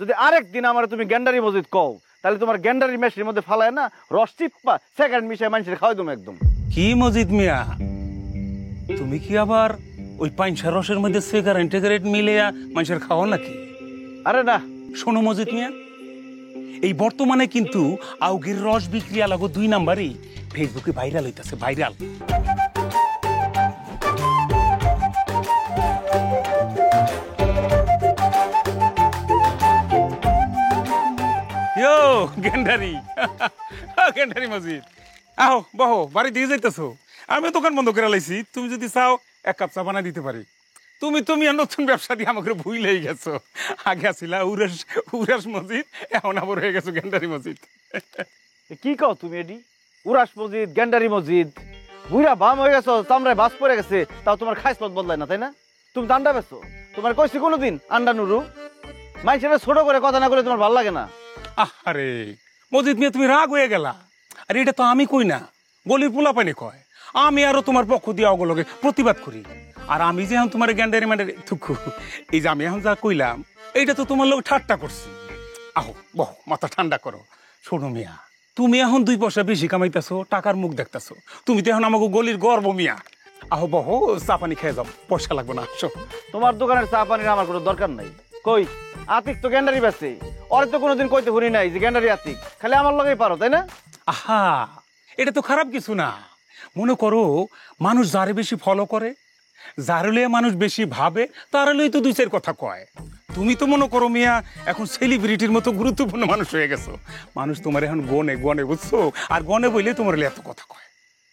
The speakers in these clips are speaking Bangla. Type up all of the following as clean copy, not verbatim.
যদি আরেক দিন আমার তুমি গ্যান্ডারি মসজিদ কও তাহলে তোমার গ্যান্ডারি মেশিনের মধ্যে ফালায় না রস চিপ্পা সেকেন্ড মিশায় মানুষের খাওয়াই তুমি একদম। কি মজিদ মিয়া, তুমি কি আবার ওই পাইনসার রসের মধ্যে সিগারেট মিলিয়া মানুষের খাওয়া নাকি? আরে না। শোনো মজিদ মিয়া, এই বর্তমানে কিন্তু আউগির রস বিক্রি আলাগো 2 নাম্বারই ফেসবুকে ভাইরাল হইতাছে, ভাইরাল। ইয়ো গেন্ডারি গেন্ডারি মজিদ, আহো বহো, বাড়ি দিয়ে যাইতেছো? আমি দোকান বন্ধ করে লাইছি, তুমি যদি চাও 1 কাপ চা বানাই দিতে পারি। তুমি আর নতুন ব্যবসা দিয়ে আমাকে ভুলেই গেছো। আগে আসিলা উরাস মসজিদ, এখন আবার হয়ে গেছো গেন্ডারি মসজিদ। কি কও তুমি এডি? উরাস মসজিদ, গ্যান্ডারি মসজিদ, বুইরা বাম হয়ে গেছো, চামড়ায় বাস পড়ে গেছে, তাও তোমার খাইসলত বদলায় না, তাই না? তুমি আন্ডা বেছো, তোমার কইছি কোনোদিন আন্ডা নুরু? মানুষের ছোট করে কথা না বলে তোমার ভালো লাগে না? আরে মসজিদ মিয়া, তুমি রাগ হয়ে গেলা। আরে এটা তো আমি কই না, গলির পোলাপানি কয়। আমি আরো তোমার পক্ষ দিয়ে ওগুলোকে প্রতিবাদ করি। আর আমি যে এখন তোমার গ্যান্ডারি ম্যান্ডারি থুকু, এই যে আমি এখন যা কইলাম এইটা তো তোমার লোক ঠাট্টা করছি। আহো বহ, মাথা ঠান্ডা করো। শোনো মিয়া, তুমি এখন 2 পয়সা বেশি কামাইতেছো, টাকার মুখ দেখতেছো, তুমি তো এখন আমাকে গলির গর্ব মিয়া। আহো বহ, চা পানি খেয়ে যাও, পয়সা লাগবে না। আসো। তোমার দোকানের চা পানির আমার কোনো দরকার নাই। কই আতিক তো গ্যান্ডারি বেচে, ওরে তো কোনোদিন কইতে শুনি নাই যে গ্যান্ডারি আতিক, খালি আমার লগেই পারো, তাই না? আহা, এটা তো খারাপ কিছু না। মনে করো মানুষ যারে বেশি ফলো করে, যার লইয়া মানুষ বেশি ভাবে, তার লই তো 2-4 কথা কয়। তুমি তো মনে করো মিয়া এখন সেলিব্রিটির মতো গুরুত্বপূর্ণ মানুষ হয়ে গেছো। মানুষ তোমার এখন গনে গনে, বুঝছো? আর গনে বইলে তোমার এত কথা কয়।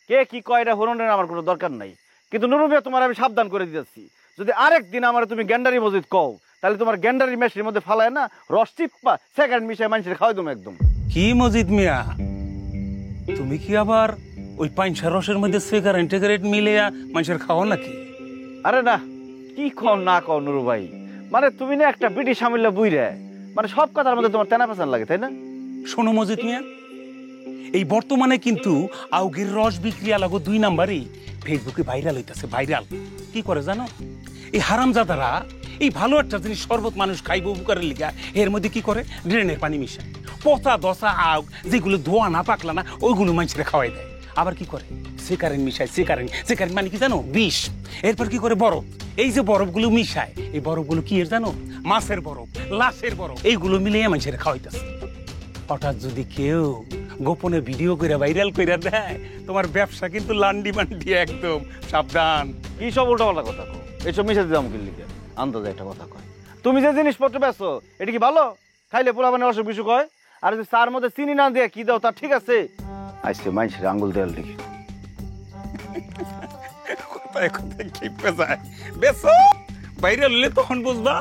কে কি কয় এটা হরণের আমার কোনো দরকার নাই, কিন্তু নুরু মিয়া তোমার আমি সাবধান করে দিতেছি, যদি আরেক দিন আমার তুমি গ্যান্ডারি মসজিদ কও তাহলে তোমার গ্যান্ডারি মেশিনের মধ্যে ফালায় না রস চিপ্পা সেকেন্ড মিশায় মানুষের খাওয়াই তুমি একদম। কি মজিদ মিয়া, তুমি কি আবার ওই পাইনসার রসের মধ্যে সিগারেট মিলিয়া মানুষের খাওয়া নাকি? আরে না, কি কও না কও নুরু ভাই, মানে তুমি না একটা বিটি সামিল্লা বুইরে, মানে সব কথার মধ্যে তোমার তেনা পেছান লাগে, তাই না? শোনো মজিদ মিয়া, এই বর্তমানে কিন্তু আউগির রস বিক্রি আলাগো 2 নাম্বারই ফেসবুকে ভাইরাল হইতাছে, ভাইরাল। কি করে জানো? এই হারামজাদারা এই ভালো একটা জিনিস শরবত মানুষ খাইব উপকারের লিগা, এর মধ্যে কি করে ড্রেনের পানি মিশায়, পচা দশা আউগ যেগুলো ধোয়া না পাকলা না ওইগুলো মানুষের খাওয়াই দেয়। আবার কি করে সিগারেট মিশায়, সিগারেট মানে কি জানো? বিষ। এরপর কি করে বরফ, এই যে বরফগুলো মিশায়, এই বরফগুলো কি এর জানো? মাছের বরফ, লাশের বরফ, এইগুলো মিলিয়ে মানুষের খাওয়াইতেছে। হঠাৎ যদি কেউ গোপনে ভিডিও করে ভাইরাল করে দেয়, তোমার ব্যবসা কিন্তু লান্ডি মান্ডি একদম, সাবধান। কি সব উল্টাপাল্টা কথা কও, এইসব মিশাতে দাম কিনলি লিখে আন্দাজে একটা কথা কয়। তুমি যে জিনিসপত্র বেচো এটা কি ভালো? খাইলে পোলা মানে অসুখ বিসুখ হয়। আর যদি চার মধ্যে চিনি না দিয়ে কি দাও তা ঠিক আছে, আজকে মানুষের আঙ্গুল দেয়াল দেখি। কোথায় কোথায় খেপে যায়, বেসো ভাইরাল হলে তখন বুঝবা।